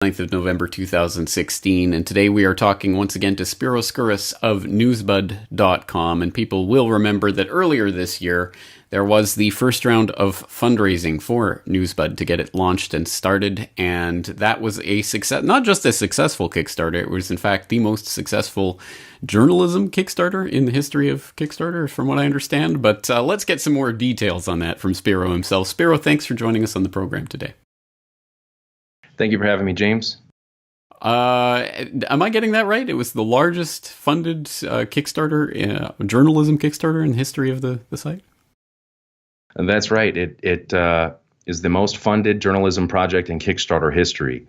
9th of November 2016, and today we are talking once again to Spiro Skouras of Newsbud.com, and people will remember that earlier this year there was the first round of fundraising for Newsbud to get it launched and started, and that was a success, not just a successful Kickstarter, it was in fact the most successful journalism Kickstarter in the history of Kickstarter, from what I understand, but let's get some more details on that from Spiro himself. Spiro, thanks for joining us on the program today. Thank you for having me, James. Am I getting that right? It was the largest funded Kickstarter, journalism Kickstarter in the history of the site? And that's right. It is the most funded journalism project in Kickstarter history.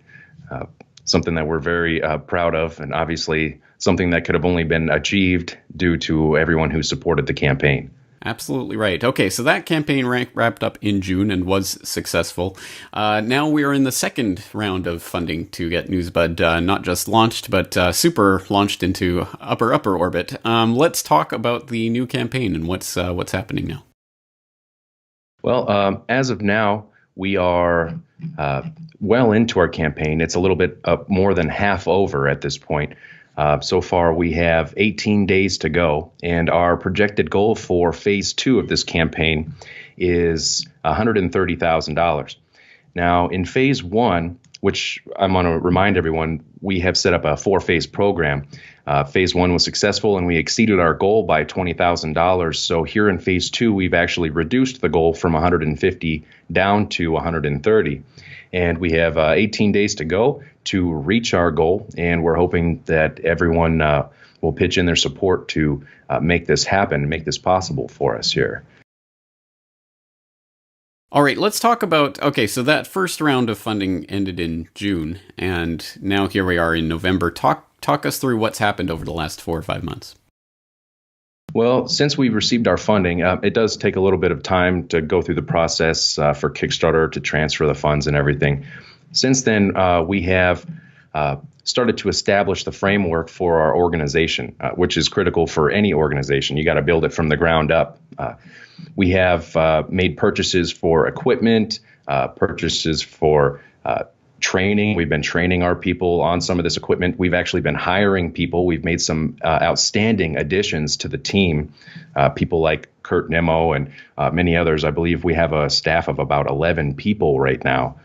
Something that we're very proud of, and obviously something that could have only been achieved due to everyone who supported the campaign. Absolutely right. Okay, so that campaign wrapped up in June and was successful. Now we are in the second round of funding to get Newsbud not just launched, but super launched into upper orbit. Let's talk about the new campaign and what's happening now. Well, as of now, we are well into our campaign. It's a little bit more than half over at this point. So far, we have 18 days to go, and our projected goal for phase 2 of this campaign is $130,000. Now, in phase 1, which I'm going to remind everyone, we have set up a 4-phase program. Phase 1 was successful, and we exceeded our goal by $20,000. So here in phase 2, we've actually reduced the goal from 150 down to 130. And we have 18 days to go to reach our goal, and we're hoping that everyone will pitch in their support to make this happen, make this possible for us here. All right, let's talk about, okay, so that first round of funding ended in June, and now here we are in November. Talk us through what's happened over the last 4 or 5 months. Well, since we received our funding, it does take a little bit of time to go through the process for Kickstarter to transfer the funds and everything. Since then, we have started to establish the framework for our organization, which is critical for any organization. You got to build it from the ground up. We have made purchases for equipment, purchases for training. We've been training our people on some of this equipment. We've actually been hiring people. We've made some outstanding additions to the team, people like Kurt Nemo and many others. I believe we have a staff of about 11 people right now.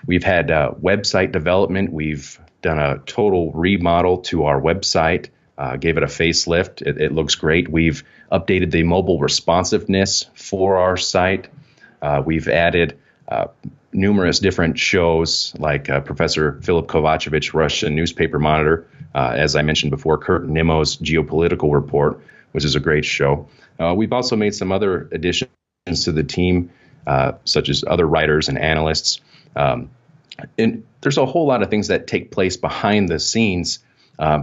We've had website development. We've done a total remodel to our website, gave it a facelift. It looks great. We've updated the mobile responsiveness for our site. We've added numerous different shows like Professor Philip Kovacevic, Russian newspaper monitor, as I mentioned before, Kurt Nemo's Geopolitical Report, which is a great show. We've also made some other additions to the team, such as other writers and analysts. And there's a whole lot of things that take place behind the scenes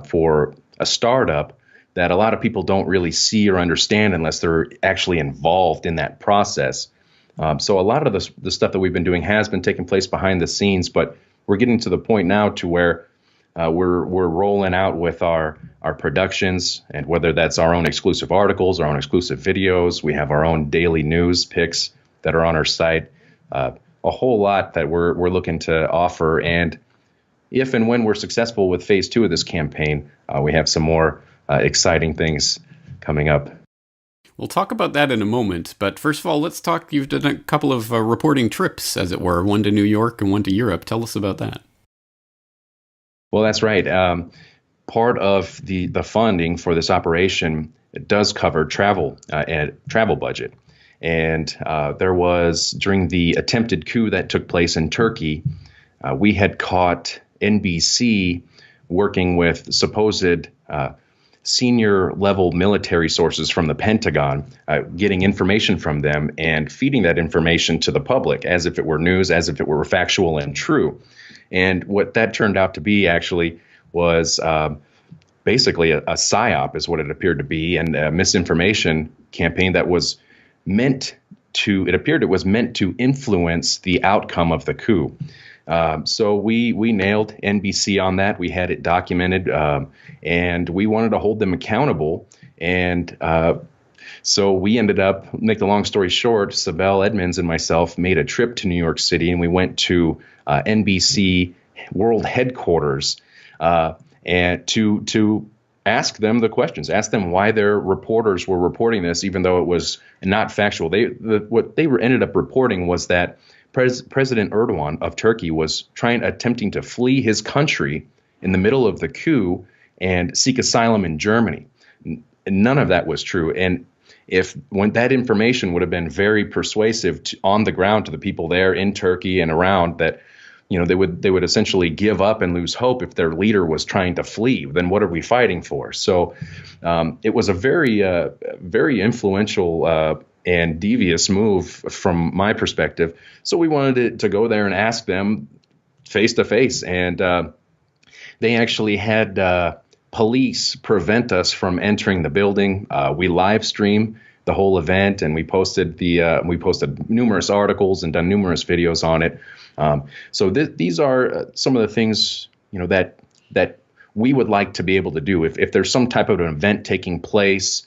for a startup that a lot of people don't really see or understand unless they're actually involved in that process. So a lot of the stuff that we've been doing has been taking place behind the scenes, but we're getting to the point now to where we're rolling out with our productions, and whether that's our own exclusive articles, our own exclusive videos, we have our own daily news picks that are on our site, a whole lot that we're looking to offer. And if and when we're successful with phase 2 of this campaign, we have some more exciting things coming up. We'll talk about that in a moment, but first of all, let's talk, you've done a couple of reporting trips, as it were, one to New York and one to Europe. Tell us about that. Well, that's right. Part of the funding for this operation, it does cover travel and travel budget. And there was, during the attempted coup that took place in Turkey, we had caught NBC working with supposed senior level military sources from the Pentagon, getting information from them and feeding that information to the public as if it were news, as if it were factual and true. And what that turned out to be actually was basically a psyop is what it appeared to be, and a misinformation campaign that was meant to, it appeared it was meant to influence the outcome of the coup. So we nailed NBC on that. We had it documented, and we wanted to hold them accountable. And so we ended up, make the long story short, Sibel Edmonds and myself made a trip to New York City, and we went to NBC world headquarters and to ask them the questions, ask them why their reporters were reporting this, even though it was not factual. What they ended up reporting was that President Erdogan of Turkey was attempting to flee his country in the middle of the coup and seek asylum in Germany. None of that was true. And when that information would have been very persuasive on the ground to the people there in Turkey and around, that they would essentially give up and lose hope if their leader was trying to flee. Then what are we fighting for? So it was a very influential and devious move from my perspective. So we wanted to go there and ask them face to face, and they actually had police prevent us from entering the building. We live stream the whole event, and we posted numerous articles and done numerous videos on it. So these are some of the things that we would like to be able to do. If there's some type of an event taking place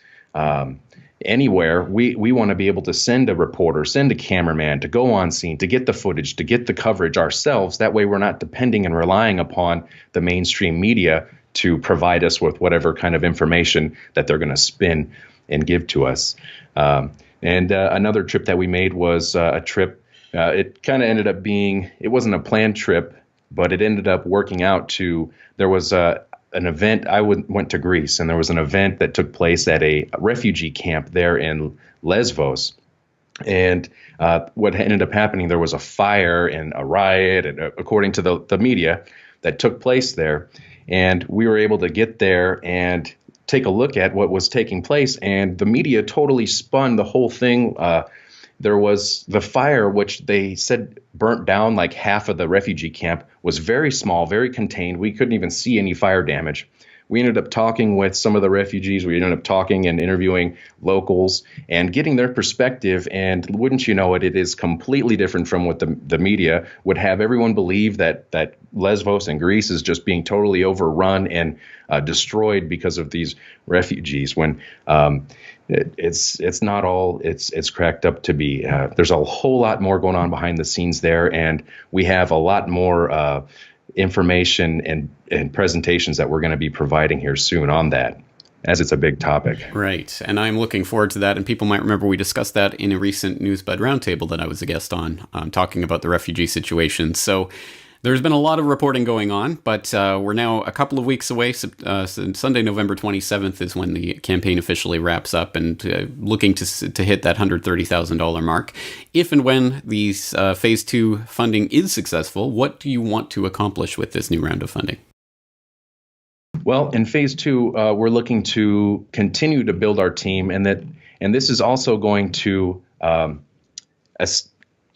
anywhere, we want to be able to send a reporter, send a cameraman to go on scene, to get the footage, to get the coverage ourselves. That way we're not depending and relying upon the mainstream media to provide us with whatever kind of information that they're going to spin and give to us. And another trip that we made was a trip. It kind of ended up being, it wasn't a planned trip, but it ended up working out there was an event. I went to Greece, and there was an event that took place at a refugee camp there in Lesbos. And what ended up happening, there was a fire and a riot, and according to the media, that took place there. And we were able to get there and take a look at what was taking place, and the media totally spun the whole thing. There was the fire, which they said burnt down like half of the refugee camp, was very small, very contained. We couldn't even see any fire damage. We ended up talking with some of the refugees. We ended up talking and interviewing locals and getting their perspective. And wouldn't you know it, it is completely different from what the media would have everyone believe, that Lesbos and Greece is just being totally overrun and destroyed because of these refugees, when it's not all it's cracked up to be. There's a whole lot more going on behind the scenes there, and we have a lot more information and presentations that we're going to be providing here soon on that, as it's a big topic. Right. And I'm looking forward to that. And people might remember we discussed that in a recent Newsbud roundtable that I was a guest on, talking about the refugee situation. So there's been a lot of reporting going on, but we're now a couple of weeks away. Sunday, November 27th is when the campaign officially wraps up, and looking to hit that $130,000 mark. If and when these phase 2 funding is successful, what do you want to accomplish with this new round of funding? Well, in phase 2, we're looking to continue to build our team, and this is also going to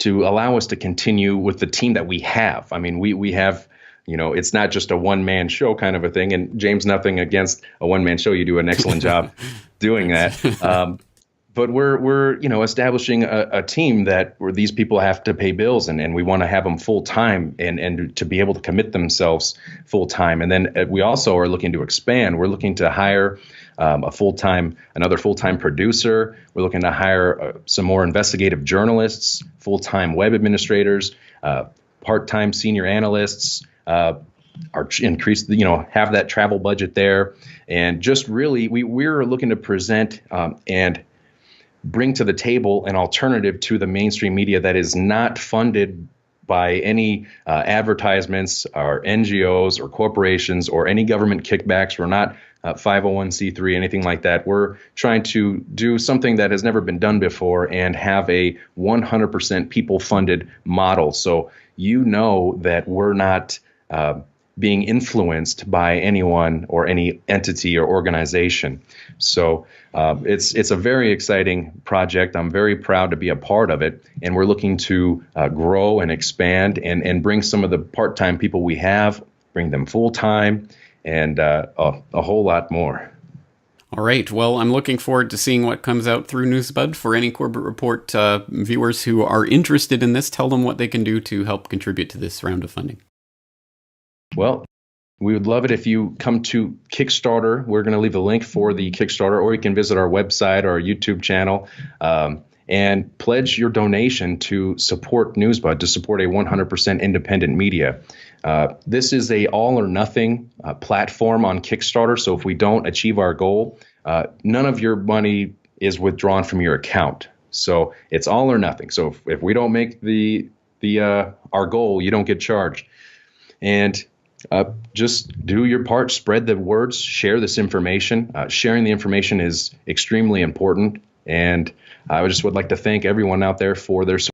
allow us to continue with the team that we have. I mean, we have, it's not just a one-man show kind of a thing. And James, nothing against a one-man show. You do an excellent job doing that. But we're establishing a team where these people have to pay bills, and we want to have them full time and to be able to commit themselves full time. And then we also are looking to expand. We're looking to hire another full-time producer. We're looking to hire some more investigative journalists, full-time web administrators, part-time senior analysts, have that travel budget there. And just really, we're looking to present and bring to the table an alternative to the mainstream media that is not funded by any advertisements or NGOs or corporations or any government kickbacks. We're not 501c3, anything like that. We're trying to do something that has never been done before and have a 100% people-funded model. So that we're not being influenced by anyone or any entity or organization. So it's a very exciting project. I'm very proud to be a part of it. And we're looking to grow and expand and bring some of the part-time people we have, bring them full-time, and a whole lot more. All right. Well, I'm looking forward to seeing what comes out through Newsbud. For any Corporate Report viewers who are interested in this, tell them what they can do to help contribute to this round of funding. Well, we would love it if you come to Kickstarter. We're going to leave a link for the Kickstarter, or you can visit our website or our YouTube channel and pledge your donation to support Newsbud, to support a 100% independent media. This is a all or nothing platform on Kickstarter. So if we don't achieve our goal, none of your money is withdrawn from your account. So it's all or nothing. So if we don't make our goal, you don't get charged. And just do your part, spread the words, share this information. Sharing the information is extremely important. And I just would like to thank everyone out there for their support.